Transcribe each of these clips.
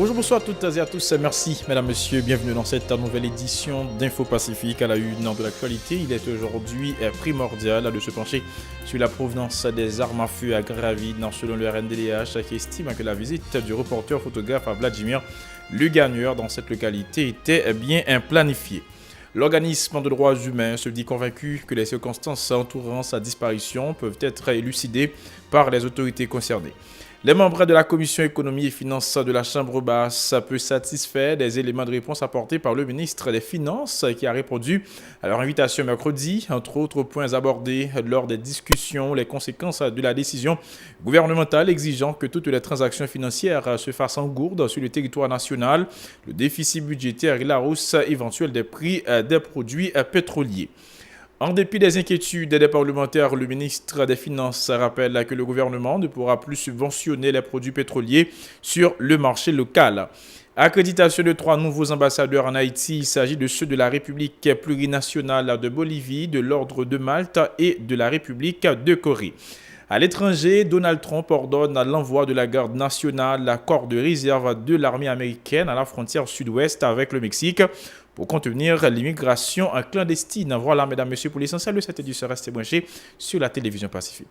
Bonjour, bonsoir à toutes et à tous. Merci, mesdames, messieurs. Bienvenue dans cette nouvelle édition d'Info Pacifique à la une de l'actualité. Il est aujourd'hui primordial de se pencher sur la provenance des armes à feu à Gravine, selon le RNDDH, qui estime que la visite du reporter photographe à Vladimir Le Gagneur dans cette localité était bien planifiée. L'organisme de droits humains se dit convaincu que les circonstances entourant sa disparition peuvent être élucidées par les autorités concernées. Les membres de la commission économie et finances de la Chambre basse peuvent satisfaire des éléments de réponse apportés par le ministre des Finances qui a répondu à leur invitation mercredi. Entre autres points abordés lors des discussions, les conséquences de la décision gouvernementale exigeant que toutes les transactions financières se fassent en gourde sur le territoire national, le déficit budgétaire et la hausse éventuelle des prix des produits pétroliers. En dépit des inquiétudes des parlementaires, le ministre des Finances rappelle que le gouvernement ne pourra plus subventionner les produits pétroliers sur le marché local. Accréditation de 3 nouveaux ambassadeurs en Haïti, il s'agit de ceux de la République plurinationale de Bolivie, de l'Ordre de Malte et de la République de Corée. À l'étranger, Donald Trump ordonne l'envoi de la garde nationale, la corps de réserve de l'armée américaine à la frontière sud-ouest avec le Mexique pour contenir l'immigration clandestine. Voilà, mesdames, messieurs, pour l'essentiel de cette édition. Restez branchés sur la télévision Pacifique.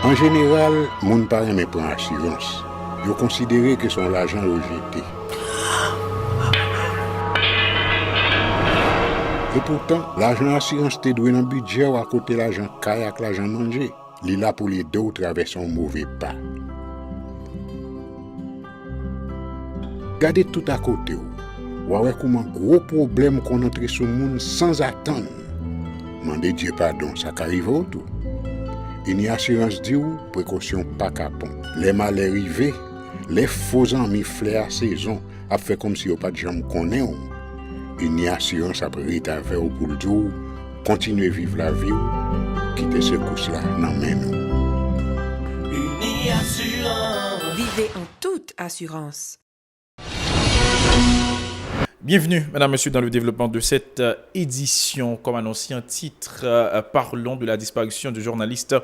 En général, moun pa reme prend assurance. Yo considéré que son l'argent rejeté. Et pourtant, l'argent assurance te doué dans budget ou à côté l'argent kayak l'argent manger. Li là pour les deux traverser un mauvais pas. Gardez tout à côté ou. Ouais comment gros problème qu'on entre sur monde sans attendre. Mandez Dieu pardon, ça qu'arrive autour. Une assurance dit ou précaution pas capon. Les mal arrivés, les faux amis flair saison a fait comme si on pas de jambe connaît. Une assurance après ta vers au pour dire continuer vivre la vie quitter ce course là non mais nous. Uni Assurance. Vivez en toute assurance. Bienvenue, mesdames, messieurs, dans le développement de cette édition. Comme annoncé en titre, parlons de la disparition du journaliste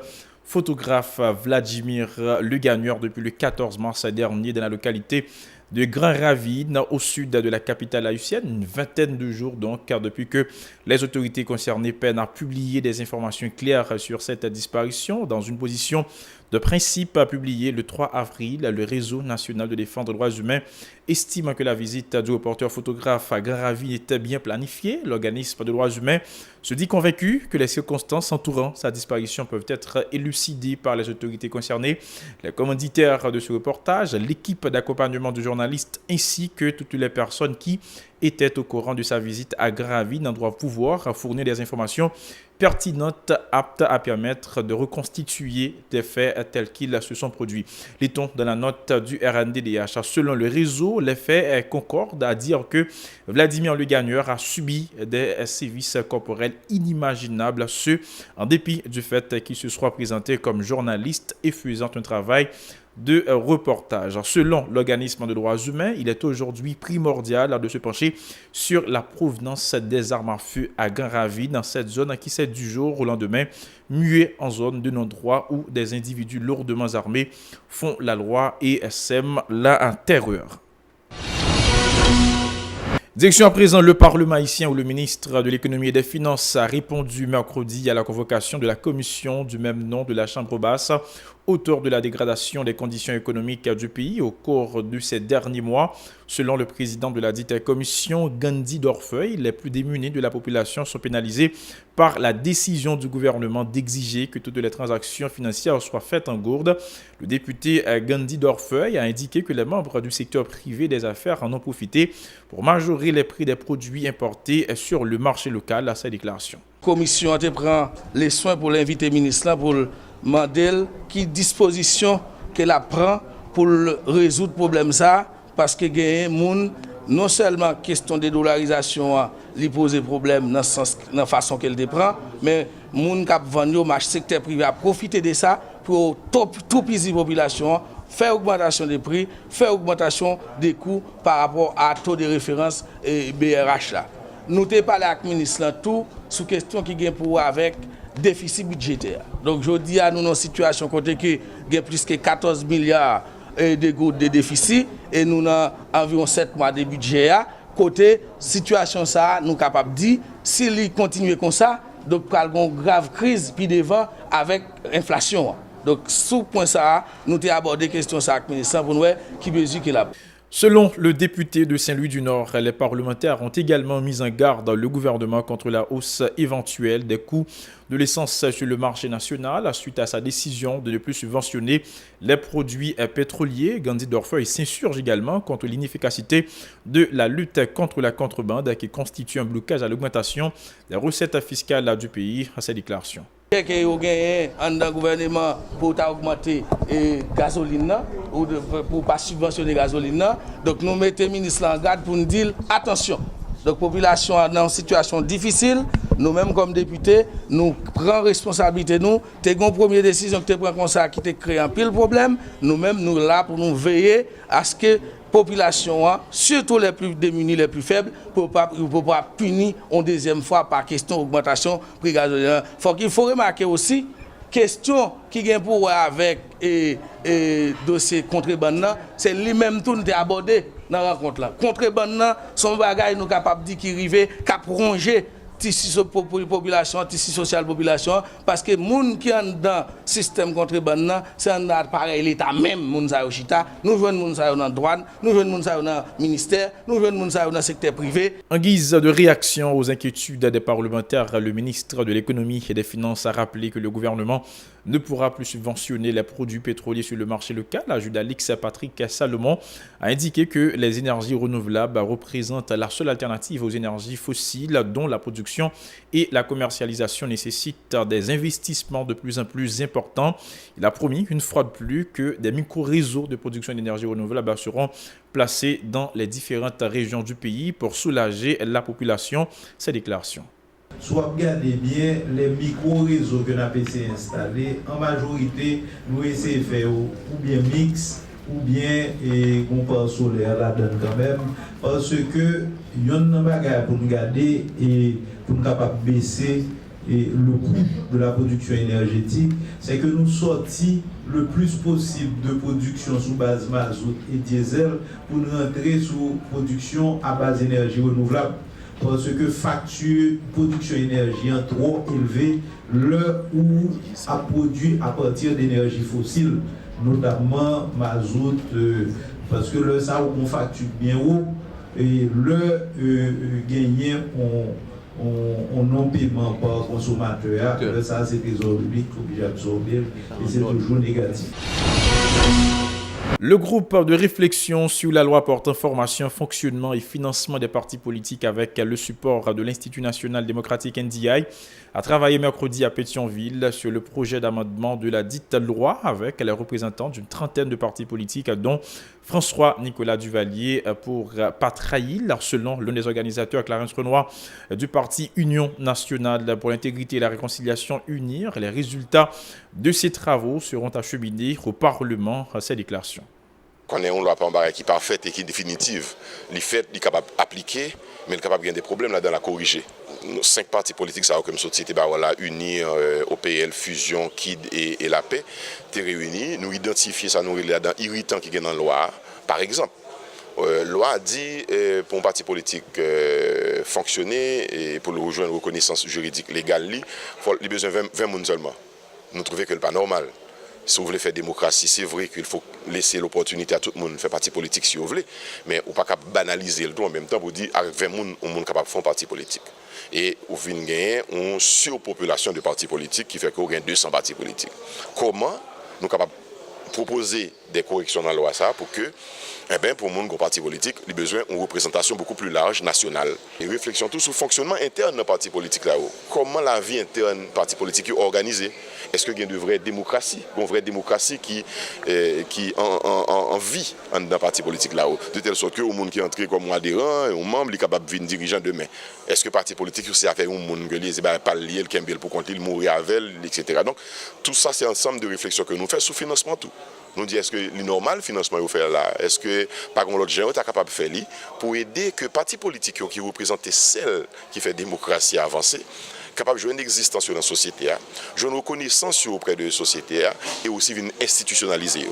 photographe Vladimir Le Gagneur depuis le 14 mars dernier dans la localité de Grand Ravine, au sud de la capitale haïtienne. Une vingtaine de jours donc, car depuis que les autorités concernées peinent à publier des informations claires sur cette disparition, dans une position de principe publiée le 3 avril, le Réseau national de défense des droits humains estime que la visite du reporter photographe à Grand Ravine était bien planifiée. L'organisme de droits humains se dit convaincu que les circonstances entourant sa disparition peuvent être élucidées par les autorités concernées. Les commanditaires de ce reportage, l'équipe d'accompagnement du journaliste ainsi que toutes les personnes qui étaient au courant de sa visite à Grand Ravine doivent pouvoir fournir des informations pertinentes aptes à permettre de reconstituer des faits tels qu'ils se sont produits. Lit-on dans la note du RNDDH. Selon le réseau, les faits concordent à dire que Vladimir Le Gagneur a subi des sévices corporels inimaginables, ce en dépit du fait qu'il se soit présenté comme journaliste et faisant un travail de reportage. Selon l'organisme de droits humains, il est aujourd'hui primordial de se pencher sur la provenance des armes à feu à Grand Ravine dans cette zone qui s'est du jour au lendemain muée en zone de non-droit où des individus lourdement armés font la loi et sèment la terreur. Direction à présent le Parlement haïtien où le ministre de l'économie et des finances a répondu mercredi à la convocation de la commission du même nom de la Chambre basse, auteur de la dégradation des conditions économiques du pays au cours de ces derniers mois. Selon le président de la dite commission, Gandhi Dorfeuille, les plus démunis de la population sont pénalisés par la décision du gouvernement d'exiger que toutes les transactions financières soient faites en gourde. Le député Gandhi Dorfeuille a indiqué que les membres du secteur privé des affaires en ont profité pour majorer les prix des produits importés sur le marché local à sa déclaration. La commission a pris les soins pour l'inviter ministre pour demander qui disposition qu'elle prend pour résoudre le problème ça parce que gagne moun non seulement question de dollarisation lui poser problème dans sens dans façon qu'elle prend mais moun k'ap vendre au marché secteur privé a profiter de ça pour tout pisi population faire augmentation des prix, faire augmentation des coûts par rapport à taux de référence et BRH là. Nous t'ai parlé avec le ministre tout sous question qui gagne pour avec déficit budgétaire. Donc je dis à nous dans une situation côté que il y a plus que 14 milliards de gouttes de déficit et nous avons environ 7 mois de budget côté situation ça nous capable dire s'il continue comme ça donc il y a une grave crise puis devant avec inflation. Donc sous point ça nous avons abordé question ça avec le ministre pour nous qui mesure qu'il a. Selon le député de Saint-Louis-du-Nord, les parlementaires ont également mis en garde le gouvernement contre la hausse éventuelle des coûts de l'essence sur le marché national suite à sa décision de ne plus subventionner les produits pétroliers. Gandhi Dorfeuille s'insurge également contre l'inefficacité de la lutte contre la contrebande qui constitue un blocage à l'augmentation des recettes fiscales du pays à ces déclarations. Que vous gagnez dans le gouvernement pour augmenter la gasoline ou pour ne pas subventionner la gasoline. Donc nous mettons le ministre en garde pour nous dire attention. Donc la population est dans une situation difficile. Nous-mêmes comme députés, nous prenons responsabilité. Nous avons une première décision que nous prenons comme ça qui a créé un pile problème. Nous-mêmes, nous sommes là pour nous veiller à ce que la population, surtout les plus démunis, les plus faibles, pour ne pas punir une deuxième fois par question d'augmentation du prix gasoline. Il faut remarquer aussi, question qui vient pour avec le dossier contrebande, c'est lui-même tout nous abordé dans la rencontre là. Contrebande, son bagage nous capable de dire qu'il arrive, qu'à ronger tissu population, tissu social population, parce que les gens qui sont dans le système contrebande, c'est un pareil l'État même, nous jouons dans la douane, nous jouons dans le ministère, nous jouons dans le secteur privé. En guise de réaction aux inquiétudes des parlementaires, le ministre de l'Économie et des Finances a rappelé que le gouvernement ne pourra plus subventionner les produits pétroliers sur le marché local. Judalix Patrick Salomon a indiqué que les énergies renouvelables représentent la seule alternative aux énergies fossiles dont la production et la commercialisation nécessitent des investissements de plus en plus importants. Il a promis une fois de plus que des micro-réseaux de production d'énergie renouvelable seront placés dans les différentes régions du pays pour soulager la population. Ces déclarations. Soit regardez bien les micro-réseaux que nous avons essayé d'installer, en majorité, nous essayons de faire ou bien mix, ou bien compare solaire là-dedans quand même, parce que il y a un bagage pour nous garder et pour nous capable baisser le coût de la production énergétique, c'est que nous sortions le plus possible de production sous base mazout et diesel pour nous rentrer sous production à base d'énergie renouvelable. Parce que facture production énergie est trop élevée, le où a produit à partir d'énergie fossile, notamment mazout, parce que le ça on facture bien haut et le gagné on non-paiement par consommateur, ça c'est des ordres publics obligés d'absorber et c'est toujours négatif. Le groupe de réflexion sur la loi portant formation, fonctionnement et financement des partis politiques avec le support de l'Institut national démocratique NDI a travaillé mercredi à Pétionville sur le projet d'amendement de la dite loi avec les représentants d'une trentaine de partis politiques dont François-Nicolas Duvalier pour pas trahir, selon l'un des organisateurs, Clarence Renoir, du parti Union nationale pour l'intégrité et la réconciliation UNIR. Les résultats de ces travaux seront acheminés au Parlement à ces déclarations. Quand on a une loi qui est parfaite et qui est définitive, les faits, il est capable d'appliquer, mais il est capable de gagner des problèmes là-dedans, la corriger. 5 partis politiques, ça a comme société, UNIR, OPL, Fusion, KID et la paix, sont réunis. Nous identifions ça, nous là-dedans, irritant qui est dans la loi. Par exemple, la loi dit pour un parti politique fonctionner et pour le rejoindre une reconnaissance juridique légale, il faut besoin de 20 personnes seulement. Nous trouvons que ce n'est pas normal. Si vous voulez faire démocratie, c'est vrai qu'il faut laisser l'opportunité à tout le monde de faire partie politique si vous voulez, mais on ne peut pas banaliser le tout en même temps pour dire avec 20 personnes, on est capable de faire un parti politique. Et au fin de gagner, on surpopulation de partis politiques qui fait qu'on gagne 200 partis politiques. Comment nous sommes capables de proposer des corrections dans la loi ça pour que, pour le monde qui parti politique, il a besoin d'une représentation beaucoup plus large, nationale. Et réflexion tout sur le fonctionnement interne d'un parti politique là-haut. Comment la vie interne d'un parti politique est organisée? Est-ce qu'il y a une vraie démocratie? Une vraie démocratie qui en vit dans un parti politique là-haut. De telle sorte que le monde qui est entré comme adhérent, un membre, il est capable de devenir dirigeant demain. Est-ce que le parti politique aussi a fait un monde que les pas lié, le mourir avec, etc. Donc tout ça c'est un ensemble de réflexions que nous faisons sur le financement tout. Nous disons, est-ce que le normal financement vous fait là? Est-ce que par contre l'autre gens est capable de faire pour aider que parti politique qui représente celle qui fait démocratie avancer, capable de jouer une existence dans la société, jouer une reconnaissance auprès de la société et aussi une institutionnaliser.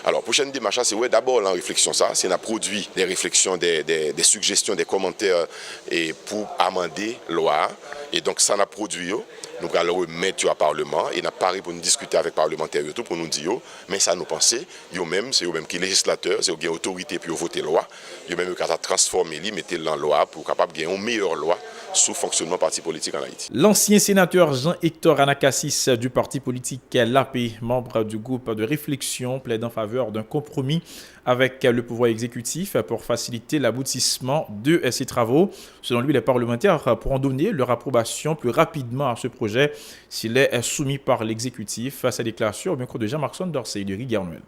Alors, prochaine démarche, c'est d'abord la réflexion, c'est de produire des réflexions, des suggestions, des commentaires et pour amender la loi. Et donc, ça n'a produit, nous allons remettre au Parlement et nous parlé pour nous discuter avec les parlementaires pour nous dire, mais ça nous pensait, c'est eux-mêmes qui sont législateurs, c'est eux qui ont autorité pour voter la loi, eux-mêmes qui ont transformé, mettre dans la loi pour capable de gagner une meilleure loi sous fonctionnement parti politique en Haïti. L'ancien sénateur Jean-Hector Anacassis du parti politique l'AP, membre du groupe de réflexion, plaide en faveur d'un compromis avec le pouvoir exécutif pour faciliter l'aboutissement de ces travaux. Selon lui, les parlementaires pourront donner leur approbation plus rapidement à ce projet s'il est soumis par l'exécutif. Sa déclaration au micro de Jean-Marc Dorsey de Riguernuel.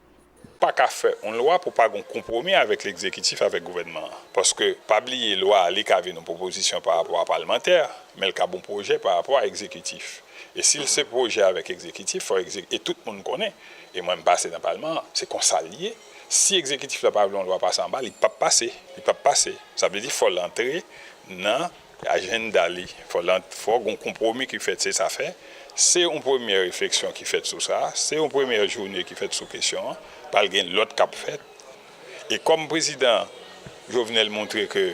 Pas qu'à faire une loi pour pas un compromis avec l'exécutif, avec le gouvernement. Parce que pas oublier loi, il y a une proposition par rapport à parlementaire, mais il y a un bon projet par rapport à l'exécutif. Et s'il se projet avec l'exécutif, et tout le monde connaît, et moi je passe dans le Parlement, c'est qu'on s'allie. Si l'exécutif n'a pas voulu une loi passer en bas, il ne peut pas passer. Ça veut dire qu'il faut l'entrer dans l'agenda. Il faut un compromis qui fait ça fait. C'est une première réflexion qui fait sur ça. C'est une première journée qui fait sur question. Pas l'autre cap fait. Et comme président, Jovenel montrer que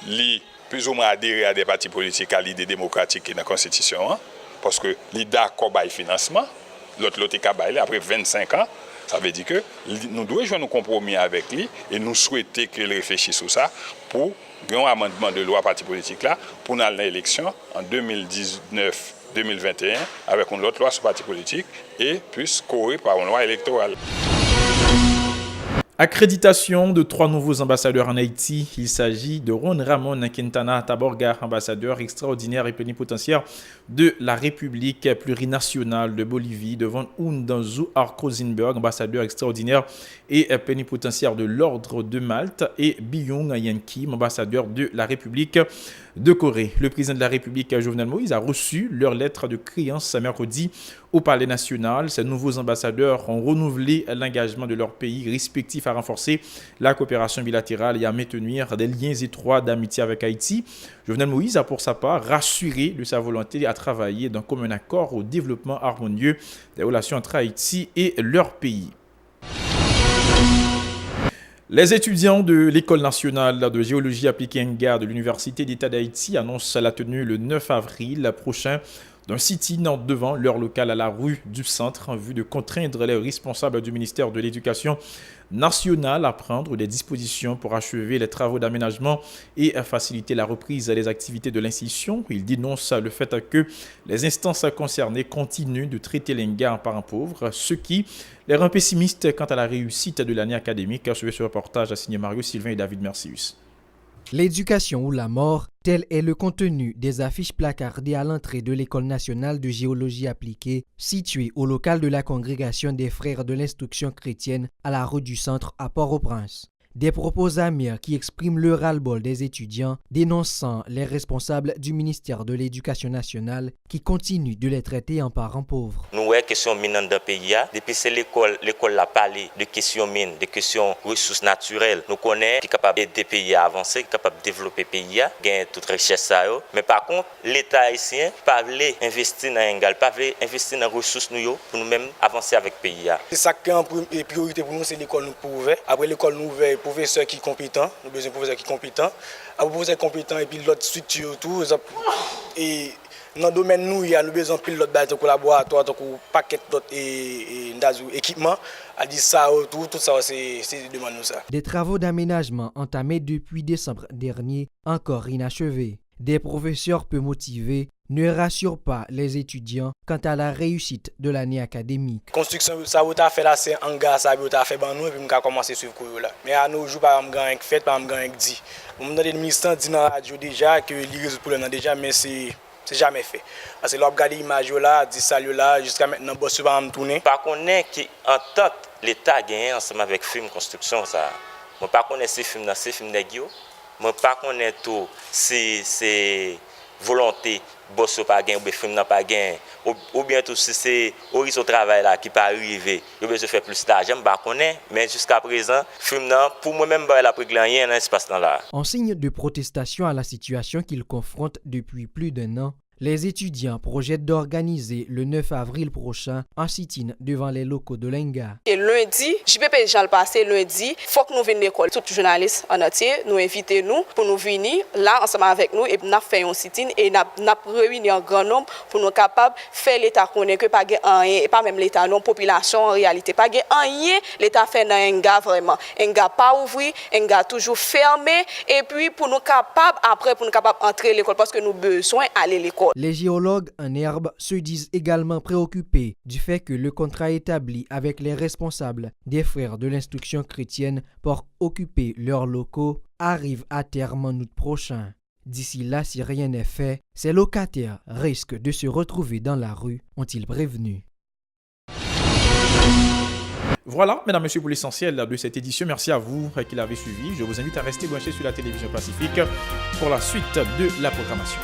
lui plus ou moins adhéré à des partis politiques à l'idée démocratique qui est dans la Constitution, parce que lui d'accord avec le financement, l'autre est après 25 ans. Ça veut dire que nous devons jouer un compromis avec lui et nous souhaitons qu'il réfléchisse sur ça pour un amendement de loi parti politique là pour aller à l'élection en 2019-2021 avec une autre loi sur parti politique et puis courir par une loi électorale. Accréditation de 3 nouveaux ambassadeurs en Haïti. Il s'agit de Ron Ramon Quintana Taborga, ambassadeur extraordinaire et plénipotentiaire de la République plurinationale de Bolivie, devant Undanzu Arco-Zinberg, ambassadeur extraordinaire et plénipotentiaire de l'Ordre de Malte, et Byung Yan Kim, ambassadeur de la République de Corée. Le président de la République, Jovenel Moïse, a reçu leur lettre de créance mercredi au Palais national. Ces nouveaux ambassadeurs ont renouvelé l'engagement de leurs pays respectifs à renforcer la coopération bilatérale et à maintenir des liens étroits d'amitié avec Haïti. Jovenel Moïse a pour sa part rassuré de sa volonté à travailler d'un commun accord au développement harmonieux des relations entre Haïti et leur pays. Les étudiants de l'École nationale de géologie appliquée ENGA de l'Université d'État d'Haïti annoncent la tenue le 9 avril prochain d'un sit-in devant leur local à la rue du Centre en vue de contraindre les responsables du ministère de l'Éducation nationale à prendre des dispositions pour achever les travaux d'aménagement et à faciliter la reprise des activités de l'institution. Ils dénoncent le fait que les instances concernées continuent de traiter l'ENGA en parent pauvre, ce qui les rend pessimistes quant à la réussite de l'année académique. Suivez ce reportage signé Mario Sylvain et David Mercius. L'éducation ou la mort, tel est le contenu des affiches placardées à l'entrée de l'École nationale de géologie appliquée, située au local de la congrégation des frères de l'instruction chrétienne à la rue du Centre à Port-au-Prince. Des propos amers qui expriment le ras-le-bol des étudiants, dénonçant les responsables du ministère de l'Éducation nationale qui continuent de les traiter en parents pauvres. Nous avons question mine dans le pays. Depuis que l'école a parlé de questions mines, de questions ressources naturelles. Nous connaissons qui est capable d'aider les pays à avancer, qui est capable de développer le pays, gagner toute richesse. Mais par contre, l'État haïtien ne veut pas investir dans l'Engal, pas investir dans les ressources pour nous-mêmes avancer avec le pays. C'est ça qui est en priorité pour nous, c'est l'école nous pouvait. Après l'école nous ouverte, professeur qui est compétent, nous avons besoin de professeurs qui sont compétents. Après professeur compétent et puis l'autre structure tout. Et dans le domaine nous, il y a besoin de pilote de collaboratoire, de paquet d'autres équipements. À dire ça, tout ça, c'est demande nous ça. Des travaux d'aménagement entamés depuis décembre dernier, encore inachevés. Des professeurs peu motivés ne rassurent pas les étudiants quant à la réussite de l'année académique. La construction, ça a fait là, c'est un hangar, ça a fait ban nous et puis on a commencé à suivre cours là. Mais à nos jours, pas me gagner fait, pas me gagner dit. On me donne le ministère dit dans la radio déjà que il résout le problème déjà, mais c'est jamais fait. Parce que l'on regarde l'image là, dit ça là, jusqu'à maintenant boss pas me tourner. Par contre, qui en tant l'État a gagné ensemble avec film construction ça. Moi pas connaître ces films là, ces films négio. Moi pas connaître tout c'est volonté boss pas gagner ou film n'a pas gagner ou bien tout si c'est au travail là qui pas arrivé, il besoin faire plus d'argent, je ne connais pas, mais jusqu'à présent, pour moi-même, il n'y a pas rien dans l'espace là. En signe de protestation à la situation qu'ils confrontent depuis plus d'1 an, les étudiants projettent d'organiser le 9 avril prochain un sit-in devant les locaux de l'ENGA. Et lundi, JPP Jean le passé lundi, faut que nous venions l'école. Tous les journalistes en entier nous invitent nous pour nous venir là ensemble avec nous et nous fait un sit-in et nous réunir un grand nombre pour nous capables de faire l'État connaître que pas rien et pas même l'État non population en réalité pas rien l'État fait dans ENGA vraiment. ENGA pas ouvert, ENGA toujours fermé et puis pour nous capables après pour nous capables entrer l'école parce que nous besoin aller à l'école. Les géologues en herbe se disent également préoccupés du fait que le contrat établi avec les responsables des frères de l'instruction chrétienne pour occuper leurs locaux arrive à terme en août prochain. D'ici là, si rien n'est fait, ces locataires risquent de se retrouver dans la rue, ont-ils prévenu. Voilà, mesdames, messieurs, pour l'essentiel de cette édition. Merci à vous qui l'avez suivi. Je vous invite à rester branchés sur la télévision Pacifique pour la suite de la programmation.